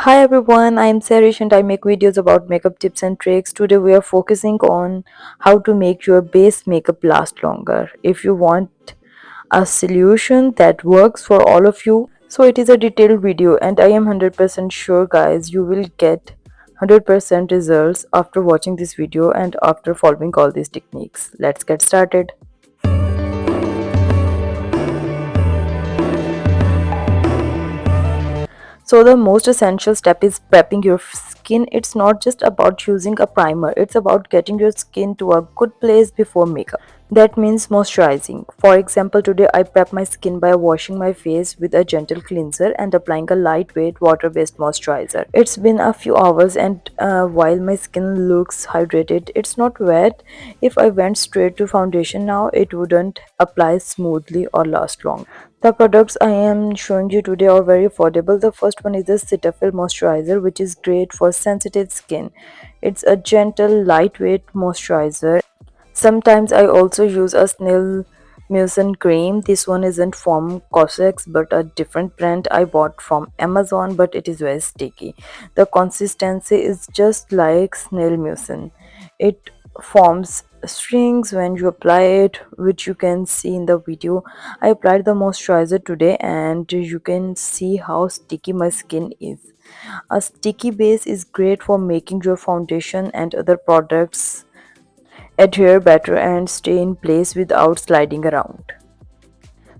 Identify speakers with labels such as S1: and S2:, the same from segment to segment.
S1: Hi everyone, I'm Sarish and I make videos about makeup tips and tricks. Today we are focusing on how to make your base makeup last longer. If you want a solution that works for all of you, so it is a detailed video and I am 100% sure guys you will get 100% results after watching this video and after following all these techniques. Let's get started. So the most essential step is prepping your skin. It's not just about using a primer, it's about getting your skin to a good place before makeup. That means moisturizing. For example, today I prep my skin by washing my face with a gentle cleanser and applying a lightweight water-based moisturizer. It's been a few hours and while my skin looks hydrated, it's not wet. If I went straight to foundation now, it wouldn't apply smoothly or last long. The products I am showing you today are very affordable. The first one is the Cetaphil moisturizer, which is great for sensitive skin. It's a gentle, lightweight moisturizer. Sometimes I also use a snail mucin cream. This one isn't from Cosrx but a different brand I bought from Amazon, but it is very sticky. The consistency is just like snail mucin. It forms strings when you apply it, which you can see in the video. I applied the moisturizer today and you can see how sticky my skin is. A sticky base is great for making your foundation and other products adhere better and stay in place without sliding around.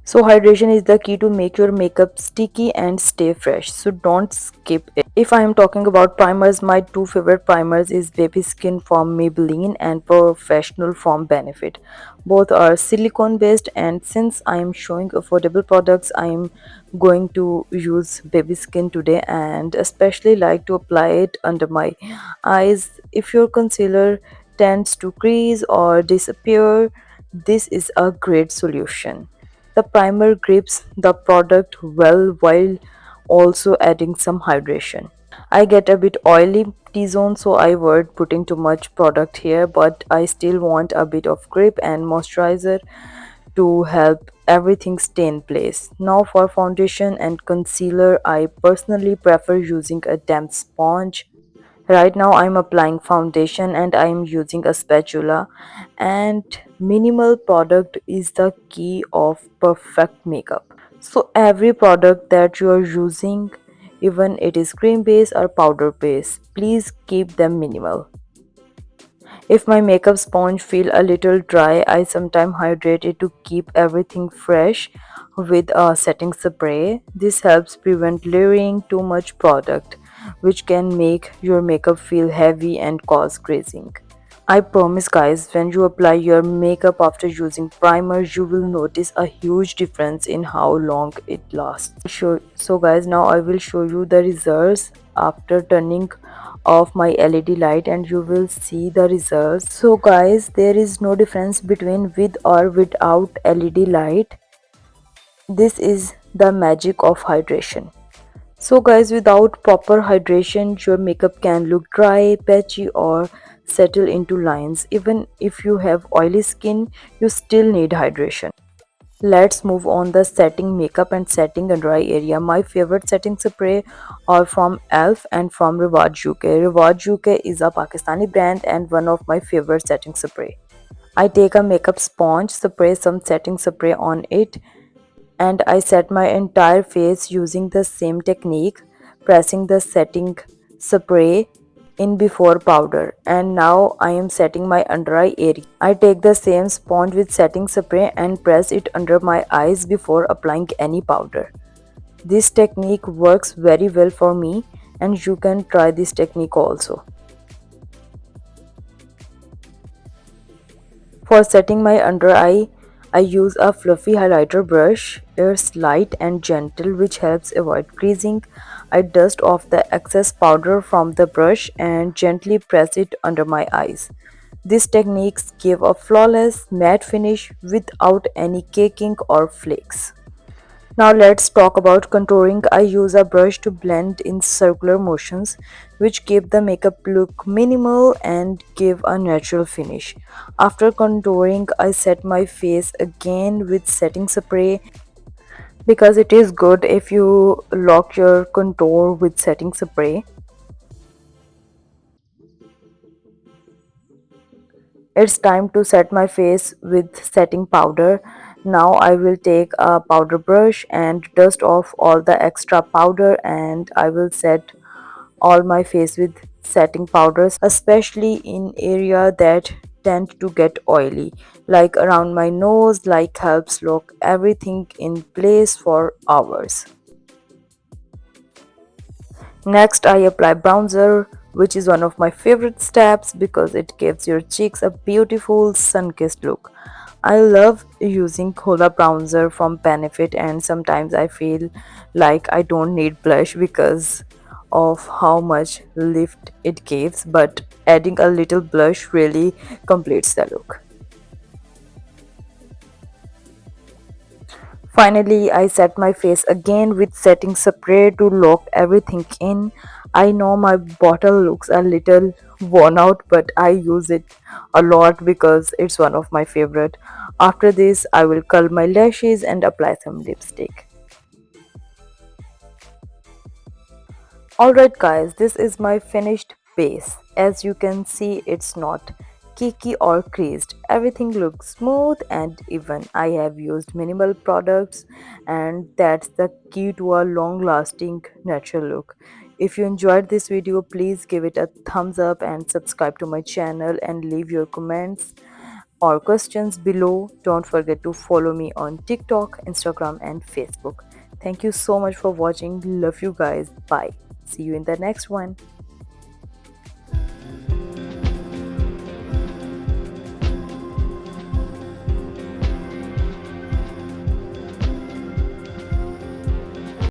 S1: So hydration is the key to make your makeup sticky and stay fresh. So don't skip it. If I am talking about primers, my two favorite primers is Baby Skin from Maybelline and Professional from Benefit. Both are silicone based, and since I am showing affordable products, I am going to use Baby Skin today and especially like to apply it under my eyes. If your concealer tends to crease or disappear, this is a great solution. The primer grips the product well while also adding some hydration. I get a bit oily T-zone, so I avoid putting too much product here, but I still want a bit of grip and moisturizer to help everything stay in place. Now for foundation and concealer, I personally prefer using a damp sponge. Right now I'm applying foundation and I'm using a spatula, and minimal product is the key of perfect makeup. So every product that you are using, even it is cream base or powder base, please keep them minimal. If my makeup sponge feel a little dry, I sometimes hydrate it to keep everything fresh with a setting spray. This helps prevent layering too much product, which can make your makeup feel heavy and cause creasing. I promise guys, when you apply your makeup after using primer, you will notice a huge difference in how long it lasts. So guys, now I will show you the results after turning off my LED light and you will see the results. So guys, there is no difference between with or without LED light. This is the magic of hydration. So guys, without proper hydration, your makeup can look dry, patchy or settle into lines. Even if you have oily skin, you still need hydration. Let's move on the setting makeup and setting under eye area. My favorite setting spray are from ELF and from Reward UK. Reward UK is a Pakistani brand and one of my favorite setting spray. I take a makeup sponge, spray some setting spray on it, and I set my entire face using the same technique, pressing the setting spray in before powder. And now I am setting my under eye area. I take the same sponge with setting spray and press it under my eyes before applying any powder. This technique works very well for me and you can try this technique also. For setting my under eye, I use a fluffy highlighter brush. It's light and gentle, which helps avoid creasing. I dust off the excess powder from the brush and gently press it under my eyes. These techniques give a flawless matte finish without any caking or flakes. Now let's talk about contouring. I use a brush to blend in circular motions, which keep the makeup look minimal and give a natural finish. After contouring, I set my face again with setting spray. because it is good if you lock your contour with setting spray. It's time to set my face with setting powder. Now I will take a powder brush and dust off all the extra powder, and I will set all my face with setting powders, especially in area that tend to get oily, like around my nose, like helps lock everything in place for hours. Next, I apply bronzer, which is one of my favorite steps because it gives your cheeks a beautiful sun-kissed look. I love using Kola bronzer from Benefit, and sometimes I feel like I don't need blush because of how much lift it gives, but adding a little blush really completes the look. Finally, I set my face again with setting spray to lock everything in. I know my bottle looks a little worn out, but I use it a lot because it's one of my favorite. After this, I will curl my lashes and apply some lipstick. Alright guys, this is my finished base. As you can see, it's not cakey or creased. Everything looks smooth and even. I have used minimal products, and that's the key to a long lasting natural look. If you enjoyed this video, please give it a thumbs up and subscribe to my channel and leave your comments or questions below. Don't forget to follow me on TikTok, Instagram, and Facebook. Thank you so much for watching. Love you guys. Bye. See you in the next one.